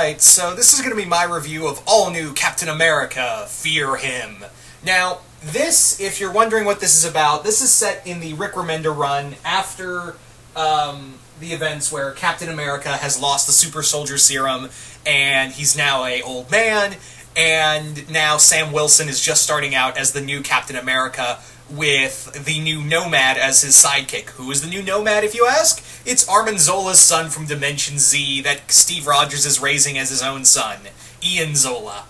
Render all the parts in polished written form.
Alright, so this is going to be my review of all-new Captain America, Fear Him. Now, this, if you're wondering what this is about, this is set in the Rick Remender run after the events where Captain America has lost the super soldier serum, and he's now an old man, and now Sam Wilson is just starting out as the new Captain America with the new Nomad as his sidekick. Who is the new Nomad, if you ask? It's Armin Zola's son from Dimension Z that Steve Rogers is raising as his own son, Ian Zola.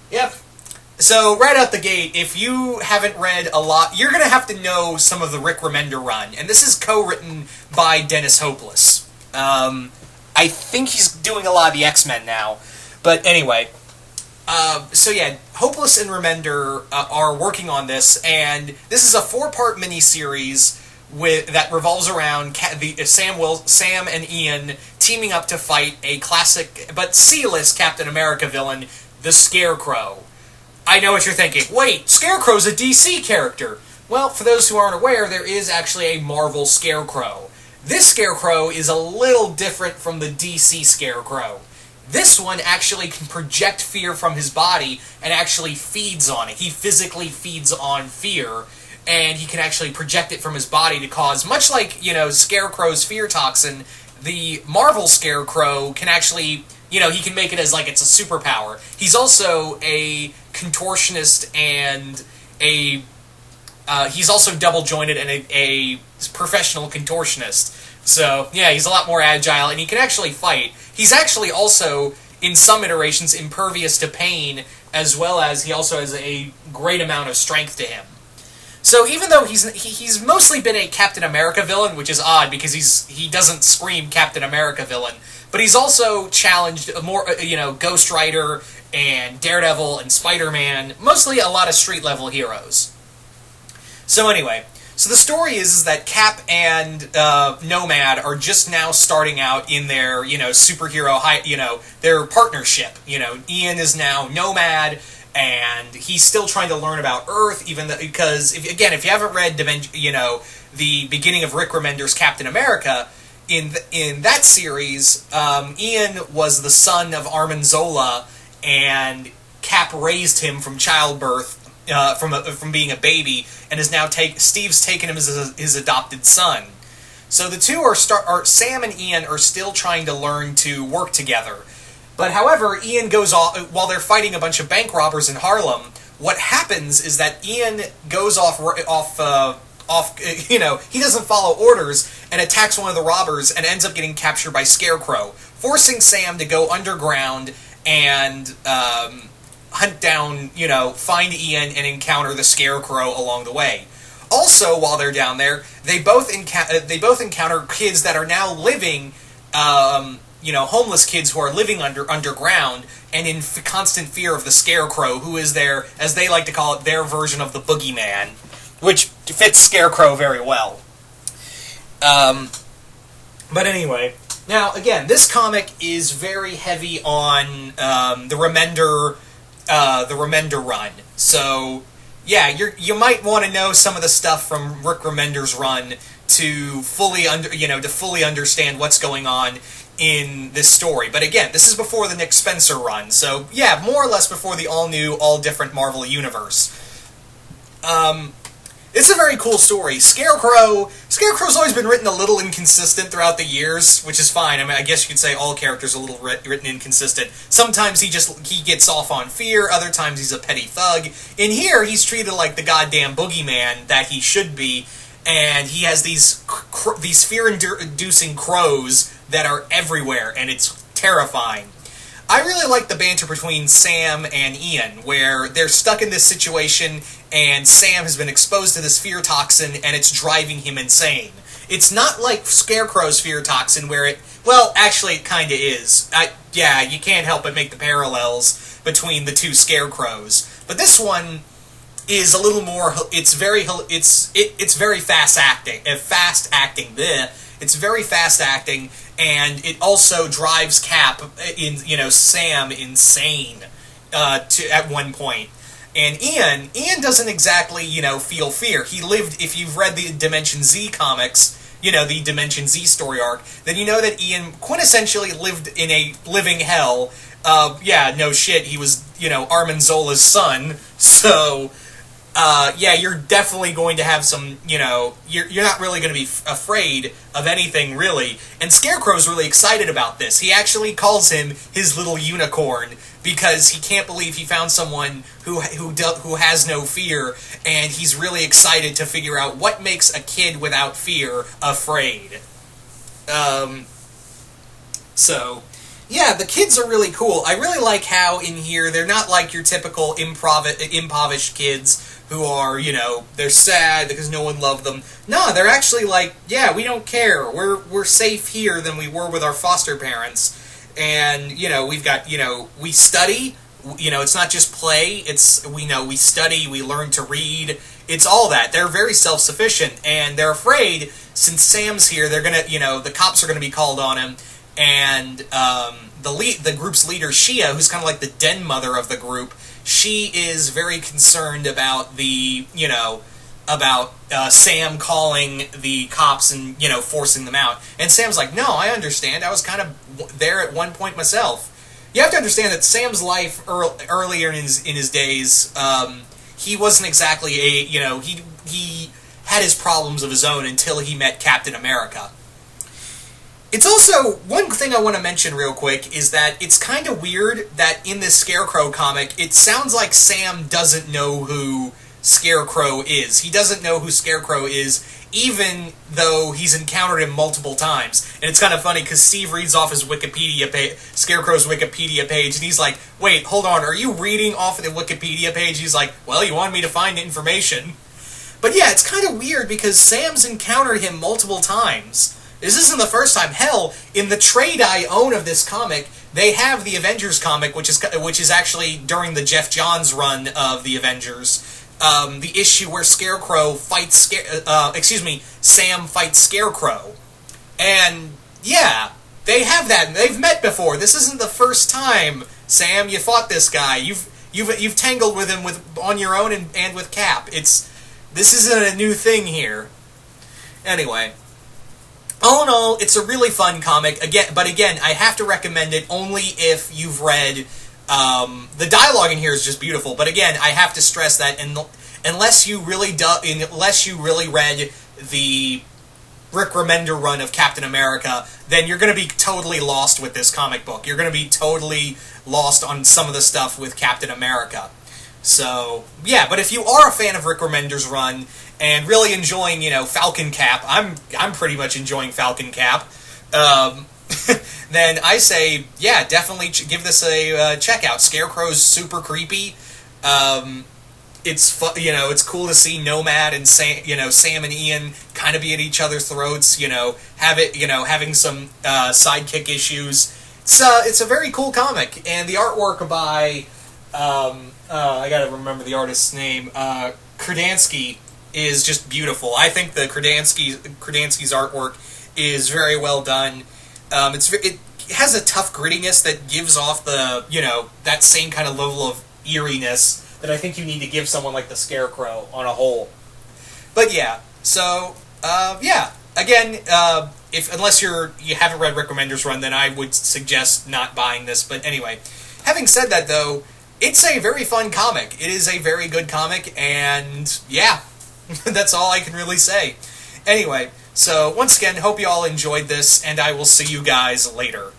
Yep. So, right out the gate, if you haven't read a lot, you're going to have to know some of the Rick Remender run, and this is co-written by Dennis Hopeless. I think he's doing a lot of the X-Men now, but anyway. So yeah, Hopeless and Remender are working on this, and this is a 4-part miniseries that revolves around Sam and Ian teaming up to fight a classic but C-list Captain America villain, the Scarecrow. I know what you're thinking. Wait, Scarecrow's a DC character. Well, for those who aren't aware, there is actually a Marvel Scarecrow. This Scarecrow is a little different from the DC Scarecrow. This one actually can project fear from his body and actually feeds on it. He physically feeds on fear, and he can actually project it from his body to cause, much like, Scarecrow's fear toxin, the Marvel Scarecrow can actually, he can make it as like it's a superpower. He's also a contortionist and he's also double-jointed and a professional contortionist. So, yeah, he's a lot more agile, and he can actually fight. He's actually also, in some iterations, impervious to pain, as well as he also has a great amount of strength to him. So even though he's mostly been a Captain America villain, which is odd because he doesn't scream Captain America villain, but he's also challenged more, Ghost Rider and Daredevil and Spider-Man, mostly a lot of street-level heroes. So anyway, so the story is that Cap and Nomad are just now starting out in their, superhero, their partnership. Ian is now Nomad, and he's still trying to learn about Earth, because, if you haven't read, the beginning of Rick Remender's Captain America, in that series, Ian was the son of Armin Zola, and Cap raised him from childbirth, from being a baby, and is now Steve's taken him as his adopted son. So the two Sam and Ian are still trying to learn to work together. But however, Ian goes off while they're fighting a bunch of bank robbers in Harlem. What happens is that Ian goes off. He doesn't follow orders and attacks one of the robbers and ends up getting captured by Scarecrow, forcing Sam to go underground and hunt down, find Ian and encounter the Scarecrow along the way. Also, while they're down there, they both encounter kids that are now living, homeless kids who are living underground and in constant fear of the Scarecrow, who is their, as they like to call it, their version of the boogeyman, which fits Scarecrow very well. But anyway, now again, this comic is very heavy on the Remender run. So, yeah, you might want to know some of the stuff from Rick Remender's run to fully understand what's going on in this story. But again, this is before the Nick Spencer run, so yeah, more or less before the all-new, all-different Marvel Universe. It's a very cool story. Scarecrow's always been written a little inconsistent throughout the years, which is fine. I mean, I guess you could say all characters are a little written inconsistent. Sometimes he gets off on fear, other times he's a petty thug. In here, he's treated like the goddamn boogeyman that he should be, and he has these fear-inducing crows that are everywhere, and it's terrifying. I really like the banter between Sam and Ian, where they're stuck in this situation, and Sam has been exposed to this fear toxin, and it's driving him insane. It's not like Scarecrow's fear toxin, where actually it kinda is. You can't help but make the parallels between the two Scarecrows. But this one is a little more, it's very fast acting, It's very fast acting, and it also drives Sam insane, at one point. And Ian doesn't exactly, feel fear. He lived, if you've read the Dimension Z comics, the Dimension Z story arc, then you know that Ian quintessentially lived in a living hell. Yeah, no shit, he was, Armin Zola's son, so... yeah, you're definitely going to have some, you're not really going to be afraid of anything, really. And Scarecrow's really excited about this. He actually calls him his little unicorn, because he can't believe he found someone who has no fear, and he's really excited to figure out what makes a kid without fear afraid. So... yeah, the kids are really cool. I really like how in here they're not like your typical impoverished kids who are, they're sad because no one loved them. No, they're actually like, yeah, we don't care. We're safe here than we were with our foster parents. And, we've got, we study. It's not just play. It's, we study, we learn to read. It's all that. They're very self-sufficient, and they're afraid, since Sam's here, they're gonna, the cops are gonna be called on him. And the group's leader, Shia, who's kind of like the den mother of the group, she is very concerned about Sam calling the cops and, forcing them out. And Sam's like, no, I understand. I was kind of there at one point myself. You have to understand that Sam's life earlier in his days, he wasn't exactly he had his problems of his own until he met Captain America. It's also, one thing I want to mention real quick is that it's kind of weird that in this Scarecrow comic, it sounds like Sam doesn't know who Scarecrow is. He doesn't know who Scarecrow is, even though he's encountered him multiple times. And it's kind of funny, because Steve reads off his Wikipedia page, Scarecrow's Wikipedia page, and he's like, wait, hold on, are you reading off of the Wikipedia page? He's like, well, you wanted me to find information. But yeah, it's kind of weird, because Sam's encountered him multiple times. This isn't the first time. Hell, in the trade I own of this comic, they have the Avengers comic, which is actually during the Jeff Johns run of the Avengers. The issue where Scarecrow fights Sam fights Scarecrow, and yeah, they have that. And they've met before. This isn't the first time, Sam. You fought this guy. You've tangled with him on your own and with Cap. This isn't a new thing here. Anyway. All in all, it's a really fun comic. But again, I have to recommend it only if you've read... the dialogue in here is just beautiful, but again, I have to stress that unless you really read the Rick Remender run of Captain America, then you're going to be totally lost with this comic book. You're going to be totally lost on some of the stuff with Captain America. So, yeah, but if you are a fan of Rick Remender's run and really enjoying, Falcon Cap, I'm pretty much enjoying Falcon Cap, then I say, yeah, definitely give this a check out. Scarecrow's super creepy. It's it's cool to see Nomad and Sam and Ian kind of be at each other's throats. Having some sidekick issues. It's a very cool comic, and the artwork by I gotta remember the artist's name. Kradansky is just beautiful. I think the Kradansky's artwork is very well done. It has a tough grittiness that gives off the that same kind of level of eeriness that I think you need to give someone like the Scarecrow on a whole. But yeah, so yeah. Again, unless you haven't read Rick Remender's run, then I would suggest not buying this. But anyway, having said that, though, it's a very fun comic. It is a very good comic, and yeah, that's all I can really say. Anyway, so once again, hope you all enjoyed this, and I will see you guys later.